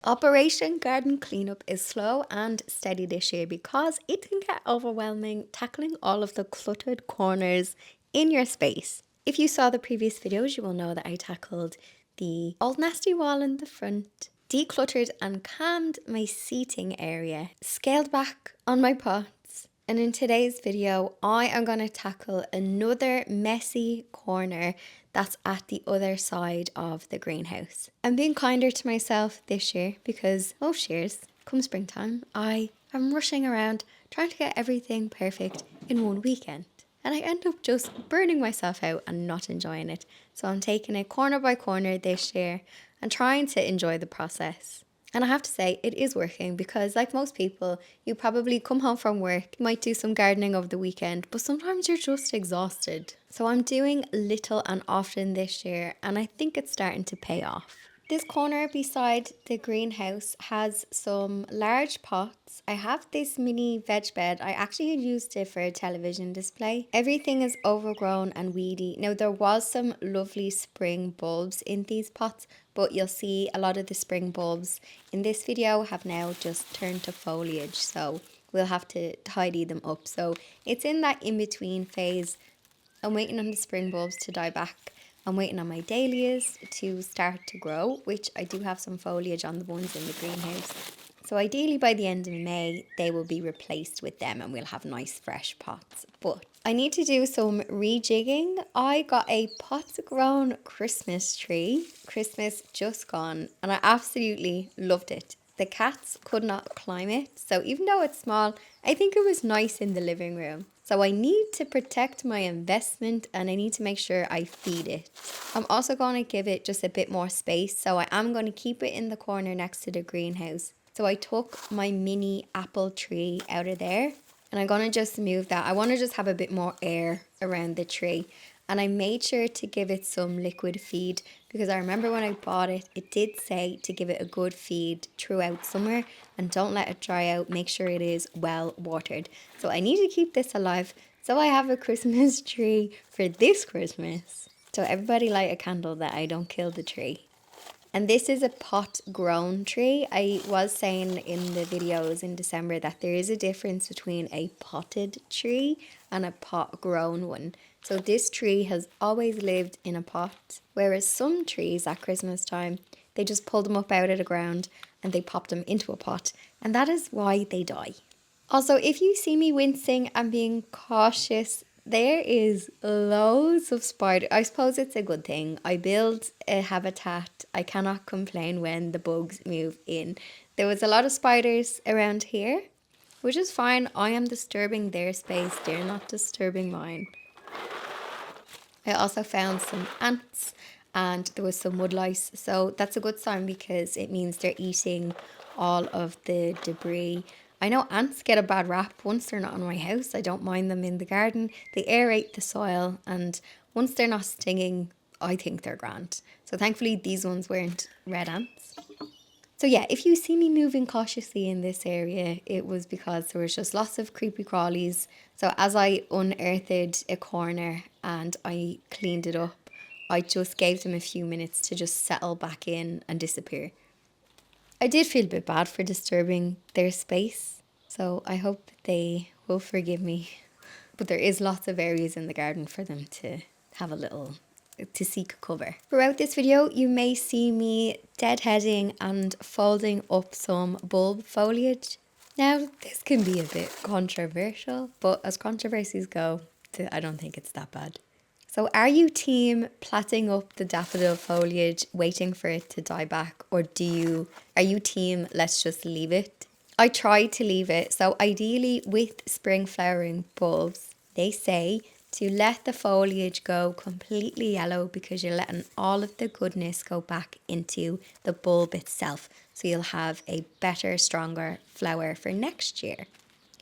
Operation Garden Cleanup is slow and steady this year because it can get overwhelming tackling all of the cluttered corners in your space. If you saw the previous videos, you will know that I tackled the old nasty wall in the front, decluttered and calmed my seating area, scaled back on my pots, and in today's video, I am going to tackle another messy corner that's at the other side of the greenhouse. I'm being kinder to myself this year because most years, come springtime, I am rushing around trying to get everything perfect in one weekend. And I end up just burning myself out and not enjoying it. So I'm taking it corner by corner this year and trying to enjoy the process. And I have to say, it is working because, like most people, you probably come home from work, you might do some gardening over the weekend, but sometimes you're just exhausted. So I'm doing little and often this year, and I think it's starting to pay off. This corner beside the greenhouse has some large pots. I have this mini veg bed. I actually used it for a television display. Everything is overgrown and weedy. Now there was some lovely spring bulbs in these pots, but you'll see a lot of the spring bulbs in this video have now just turned to foliage. So we'll have to tidy them up. So it's in that in-between phase. I'm waiting on the spring bulbs to die back. I'm waiting on my dahlias to start to grow, which I do have some foliage on the ones in the greenhouse. So ideally by the end of May, they will be replaced with them and we'll have nice fresh pots. But I need to do some rejigging. I got a pot-grown Christmas tree. Christmas just gone, and I absolutely loved it. The cats could not climb it, so even though it's small, I think it was nice in the living room. So I need to protect my investment and I need to make sure I feed it. I'm also going to give it just a bit more space, so I am going to keep it in the corner next to the greenhouse. So I took my mini apple tree out of there and I'm going to just move that. I want to just have a bit more air around the tree. And I made sure to give it some liquid feed because I remember when I bought it, it did say to give it a good feed throughout summer and don't let it dry out. Make sure it is well watered. So I need to keep this alive so I have a Christmas tree for this Christmas. So everybody light a candle that I don't kill the tree. And this is a pot grown tree. I was saying in the videos in December that there is a difference between a potted tree and a pot grown one. So this tree has always lived in a pot, whereas some trees at Christmas time, they just pull them up out of the ground and they pop them into a pot, and that is why they die. Also, if you see me wincing and being cautious, there is loads of spiders. I suppose it's a good thing. I build a habitat. I cannot complain when the bugs move in. There was a lot of spiders around here, which is fine. I am disturbing their space. They're not disturbing mine. I also found some ants and there was some wood lice. So that's a good sign because it means they're eating all of the debris. I know ants get a bad rap once they're not on my house. I don't mind them in the garden. They aerate the soil and once they're not stinging, I think they're grand. So thankfully these ones weren't red ants. So yeah, if you see me moving cautiously in this area, it was because there was just lots of creepy crawlies. So as I unearthed a corner and I cleaned it up, I just gave them a few minutes to just settle back in and disappear. I did feel a bit bad for disturbing their space, so I hope that they will forgive me. But there is lots of areas in the garden for them to have a little, to seek cover. Throughout this video, you may see me deadheading and folding up some bulb foliage. Now, this can be a bit controversial, but as controversies go, I don't think it's that bad. So are you team plaiting up the daffodil foliage, waiting for it to die back, or are you team let's just leave it? I try to leave it. So ideally with spring flowering bulbs, they say to let the foliage go completely yellow because you're letting all of the goodness go back into the bulb itself. So you'll have a better, stronger flower for next year.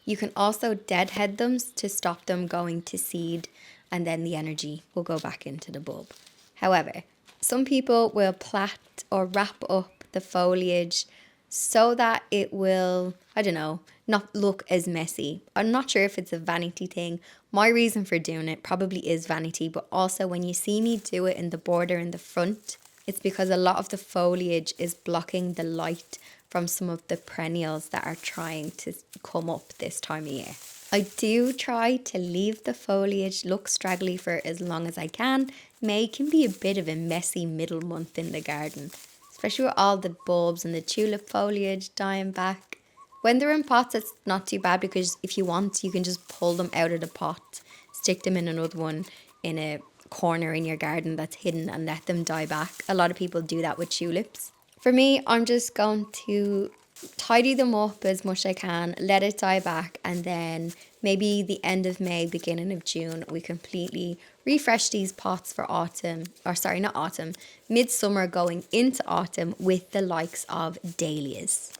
You can also deadhead them to stop them going to seed and then the energy will go back into the bulb. However, some people will plait or wrap up the foliage so that it will, I don't know, not look as messy. I'm not sure if it's a vanity thing. My reason for doing it probably is vanity, but also when you see me do it in the border in the front, It's because a lot of the foliage is blocking the light from some of the perennials that are trying to come up this time of year. I do try to leave the foliage look straggly for as long as I can. May can be a bit of a messy middle month in the garden, especially with all the bulbs and the tulip foliage dying back. When they're in pots, it's not too bad because if you want, you can just pull them out of the pot, stick them in another one in a corner in your garden that's hidden and let them die back. A lot of people do that with tulips. For me, I'm just going to tidy them up as much as I can, let it die back, and then maybe the end of May, beginning of June, we completely refresh these pots for autumn, or sorry, not autumn, midsummer going into autumn with the likes of dahlias.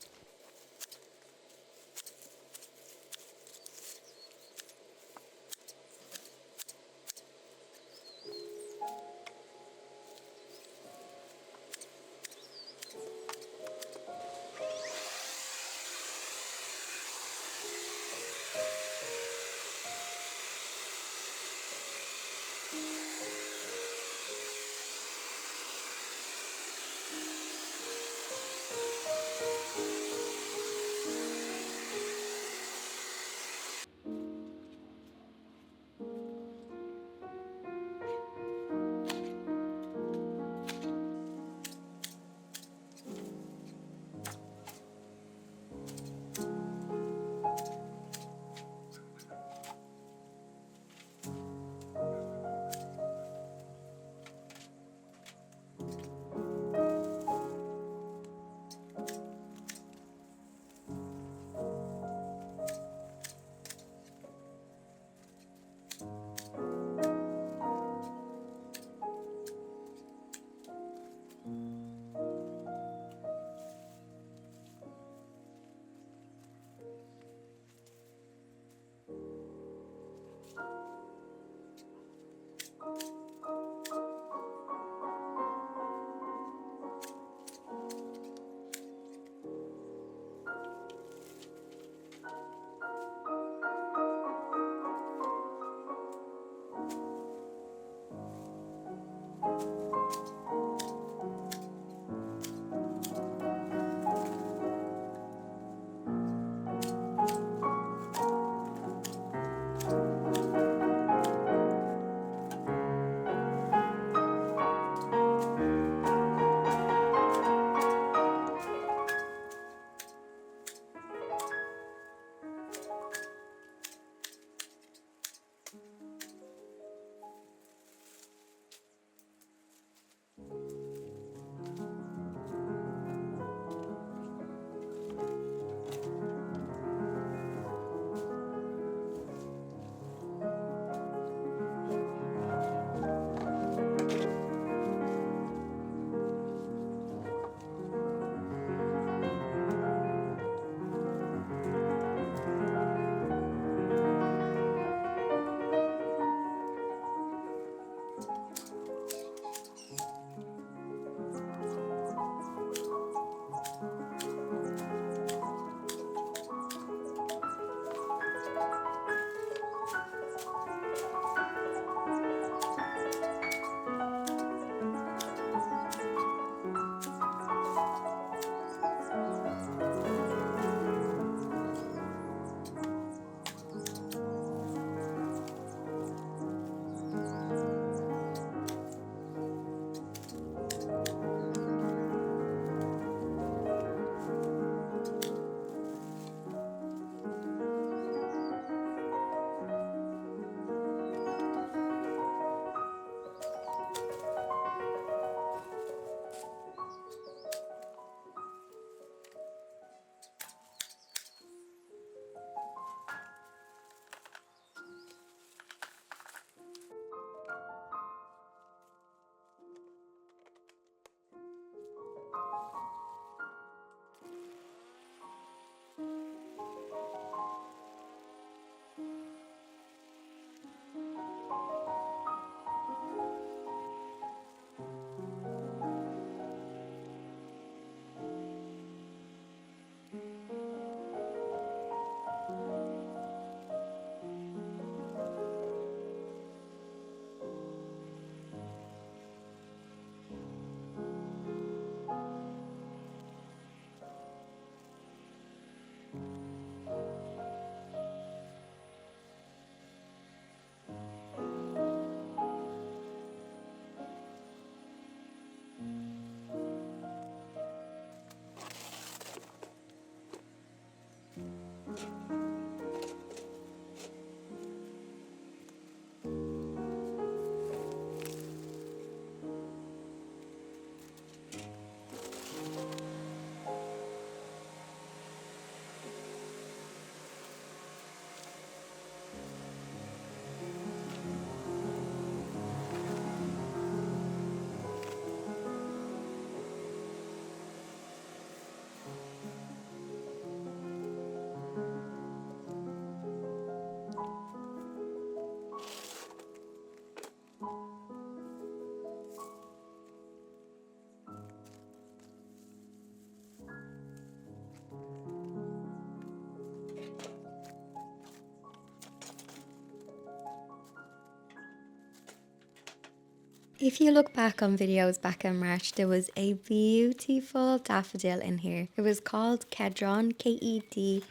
If you look back on videos back in March, there was a beautiful daffodil in here. It was called Kedron, Kedron,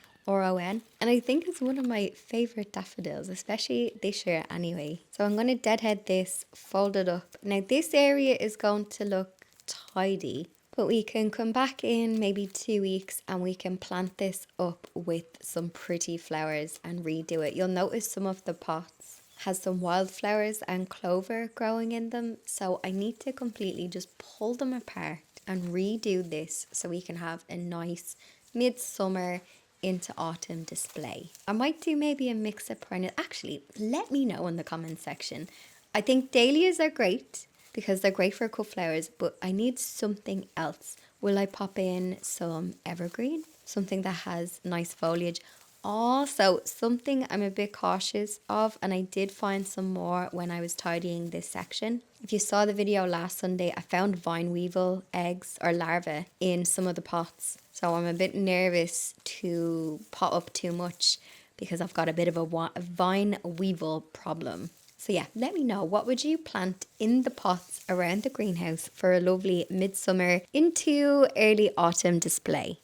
and I think it's one of my favourite daffodils, especially this year anyway. So I'm going to deadhead this, fold it up. Now this area is going to look tidy, but we can come back in maybe 2 weeks and we can plant this up with some pretty flowers and redo it. You'll notice some of the pots has some wildflowers and clover growing in them, so I need to completely just pull them apart and redo this so we can have a nice midsummer into autumn display. I might do maybe a mix of perennial. Actually, let me know in the comments section. I think dahlias are great because they're great for cut flowers, but I need something else. Will I pop in some evergreen? Something that has nice foliage. Also, something I'm a bit cautious of, and I did find some more when I was tidying this section. If you saw the video last Sunday, I found vine weevil eggs or larvae in some of the pots. So I'm a bit nervous to pot up too much because I've got a bit of a vine weevil problem. So yeah, let me know, what would you plant in the pots around the greenhouse for a lovely midsummer into early autumn display?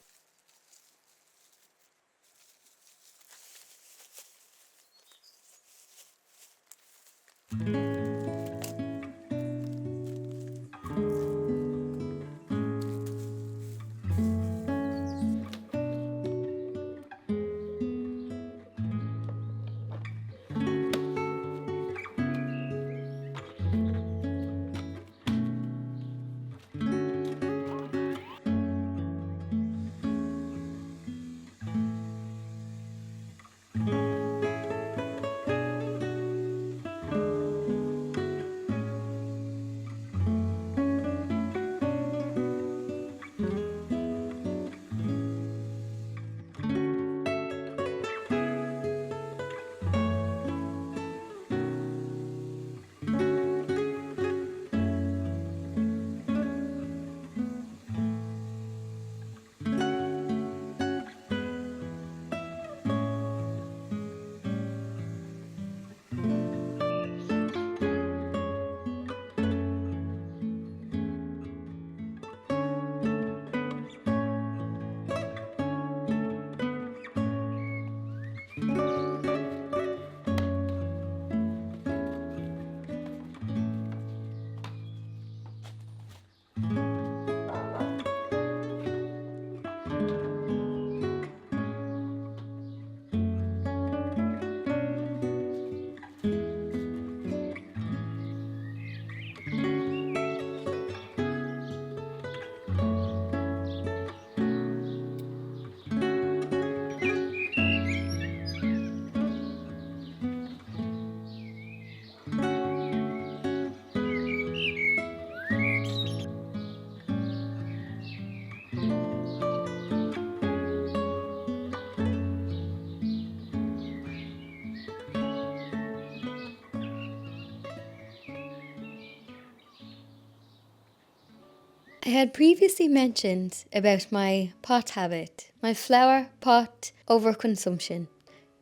I had previously mentioned about my pot habit, my flower pot overconsumption.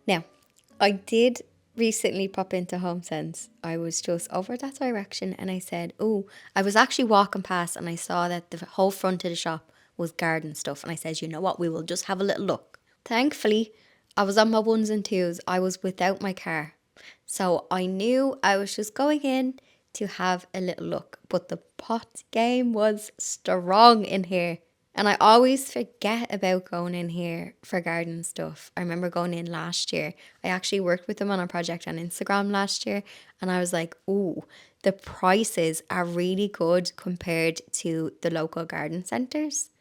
Now, I did recently pop into Home Sense. I was just over that direction and I said, oh, I was actually walking past and I saw that the whole front of the shop was garden stuff. And I said, you know what, we will just have a little look. Thankfully, I was on my ones and twos. I was without my car. So I knew I was just going in to have a little look. But the pot game was strong in here. And I always forget about going in here for garden stuff. I remember going in last year. I actually worked with them on a project on Instagram last year. And I was like, ooh, the prices are really good compared to the local garden centres.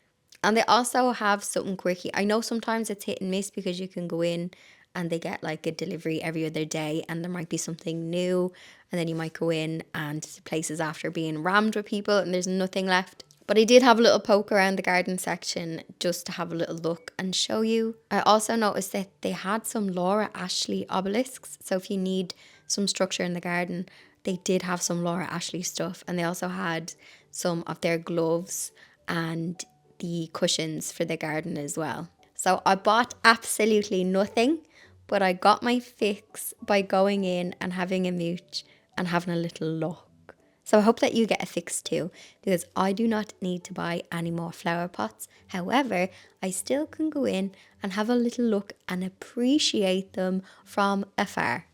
And they also have something quirky. I know sometimes it's hit and miss because you can go in and they get like a delivery every other day and there might be something new. And then you might go in and the place is after being rammed with people and there's nothing left. But I did have a little poke around the garden section just to have a little look and show you. I also noticed that they had some Laura Ashley obelisks. So if you need some structure in the garden, they did have some Laura Ashley stuff. And they also had some of their gloves and the cushions for the garden as well. So I bought absolutely nothing, but I got my fix by going in and having a mooch and having a little look. So I hope that you get a fix too, because I do not need to buy any more flower pots. However, I still can go in and have a little look and appreciate them from afar.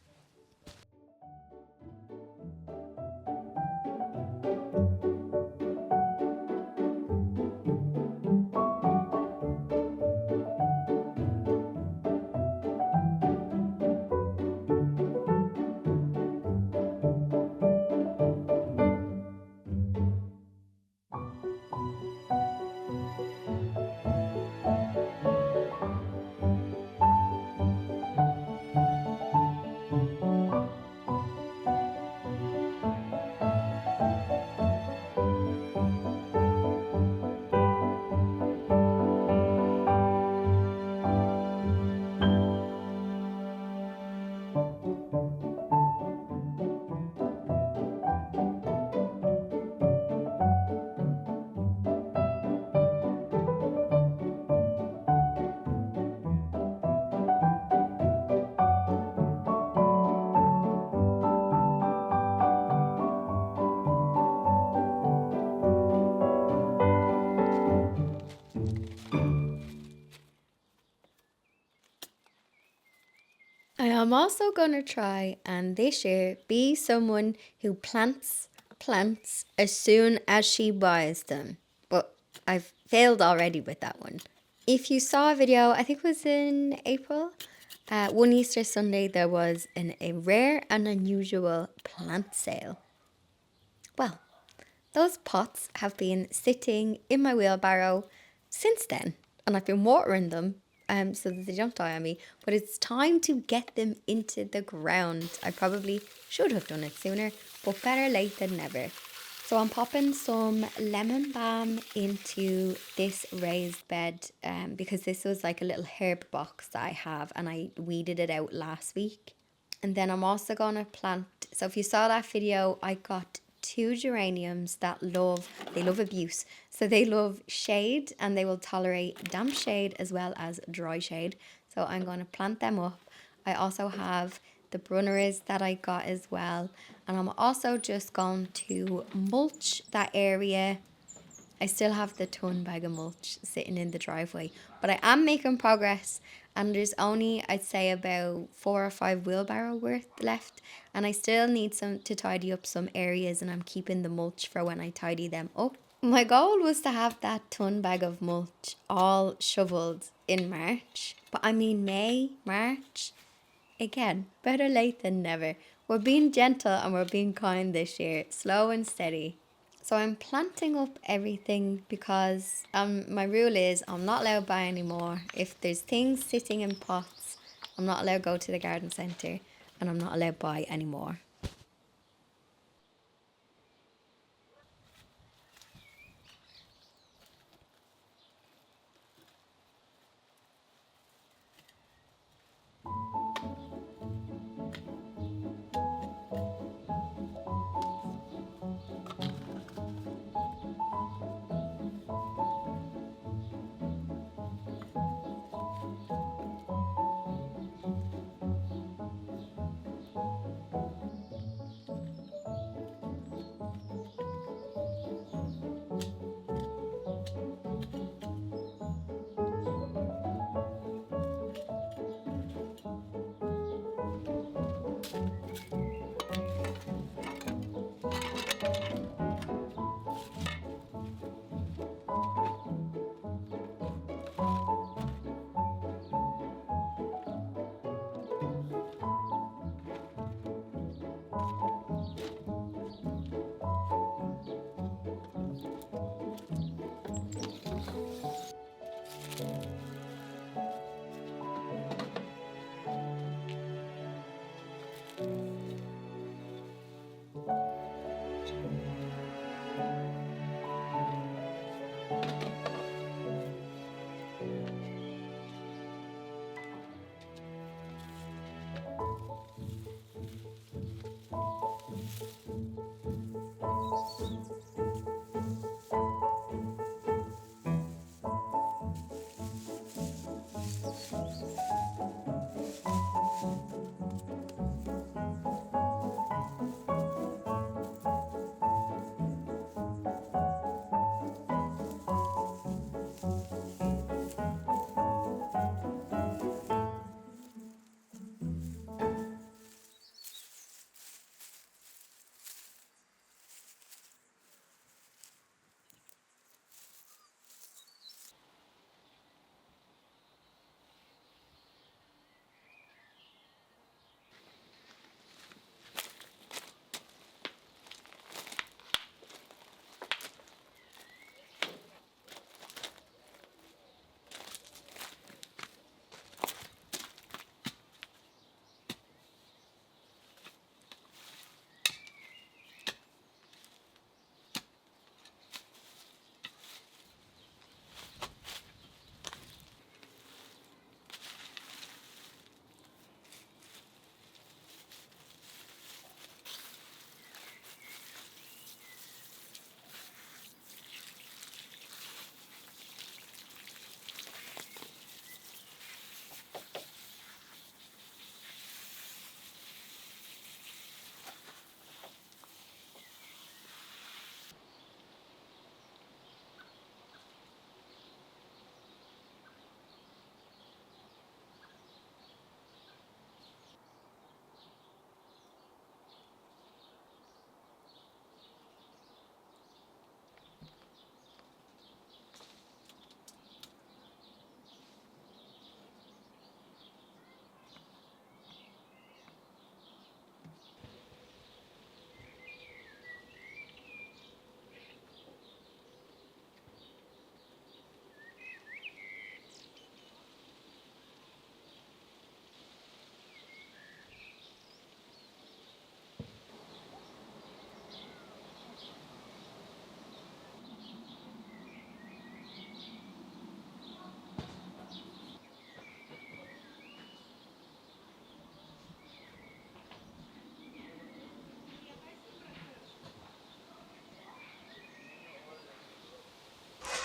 I am also going to try and this year be someone who plants plants as soon as she buys them. But I've failed already with that one. If you saw a video, I think it was in April, one Easter Sunday, there was a rare and unusual plant sale. Well, those pots have been sitting in my wheelbarrow since then, and I've been watering them so that they don't die on me. But it's time to get them into the ground. I probably should have done it sooner, but better late than never. So I'm popping some lemon balm into this raised bed because this was like a little herb box that I have, and I weeded it out last week. And then I'm also going to plant, so if you saw that video, I got two geraniums that they love abuse. So they love shade and they will tolerate damp shade as well as dry shade. So I'm going to plant them up. I also have the brunneries that I got as well. And I'm also just going to mulch that area. I still have the ton bag of mulch sitting in the driveway, but I am making progress, and there's only, I'd say, about 4 or 5 wheelbarrow worth left, and I still need some to tidy up some areas, and I'm keeping the mulch for when I tidy them up. My goal was to have that ton bag of mulch all shoveled in March, but I mean May, March. Again, better late than never. We're being gentle and we're being kind this year, slow and steady. So I'm planting up everything because my rule is I'm not allowed to buy anymore. If there's things sitting in pots, I'm not allowed to go to the garden centre, and I'm not allowed to buy anymore.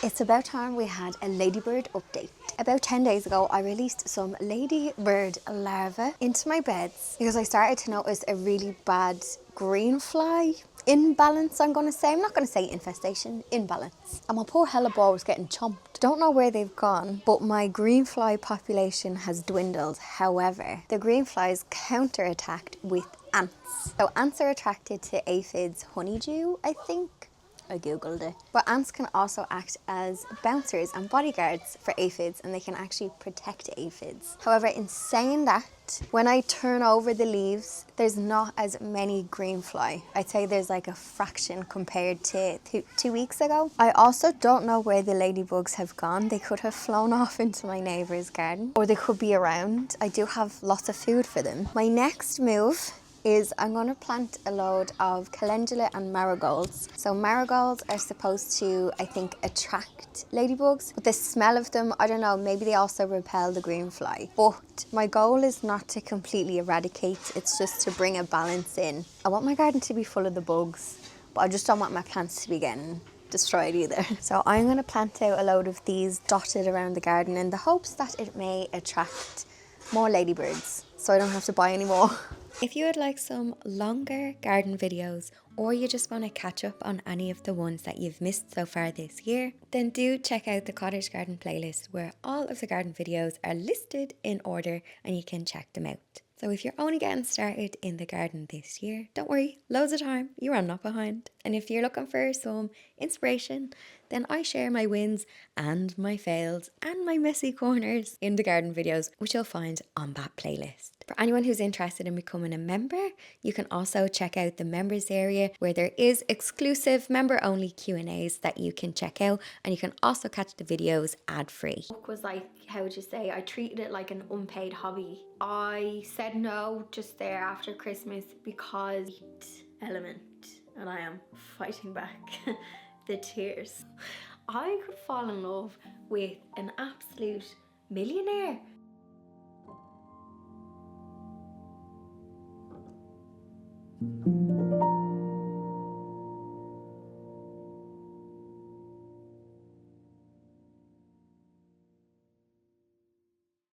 It's about time we had a ladybird update. About 10 days ago, I released some ladybird larvae into my beds because I started to notice a really bad green fly imbalance, I'm going to say. I'm not going to say infestation, imbalance. And my poor hellebore was getting chomped. Don't know where they've gone, but my green fly population has dwindled. However, the green flies counterattacked with ants. So ants are attracted to aphids' honeydew, I think. I googled it. But ants can also act as bouncers and bodyguards for aphids, and they can actually protect aphids. However, in saying that, when I turn over the leaves, there's not as many green fly. I'd say there's like a fraction compared to 2 weeks ago. I also don't know where the ladybugs have gone. They could have flown off into my neighbour's garden, or they could be around. I do have lots of food for them. My next move is I'm going to plant a load of calendula and marigolds. So marigolds are supposed to, I think, attract ladybugs, but the smell of them, I don't know, maybe they also repel the green fly. But my goal is not to completely eradicate, it's just to bring a balance in. I want my garden to be full of the bugs, but I just don't want my plants to be getting destroyed either. So I'm going to plant out a load of these dotted around the garden in the hopes that it may attract more ladybirds so I don't have to buy any more. If you would like some longer garden videos, or you just want to catch up on any of the ones that you've missed so far this year, then do check out the Cottage Garden playlist where all of the garden videos are listed in order and you can check them out. So if you're only getting started in the garden this year, don't worry, loads of time, you are not behind. And if you're looking for some inspiration, then I share my wins and my fails and my messy corners in the garden videos, which you'll find on that playlist. For anyone who's interested in becoming a member, you can also check out the members area where there is exclusive member-only Q&As that you can check out, and you can also catch the videos ad-free. It was like, how would you say, I treated it like an unpaid hobby. I said no just there after Christmas because element, and I am fighting back the tears. I could fall in love with an absolute millionaire.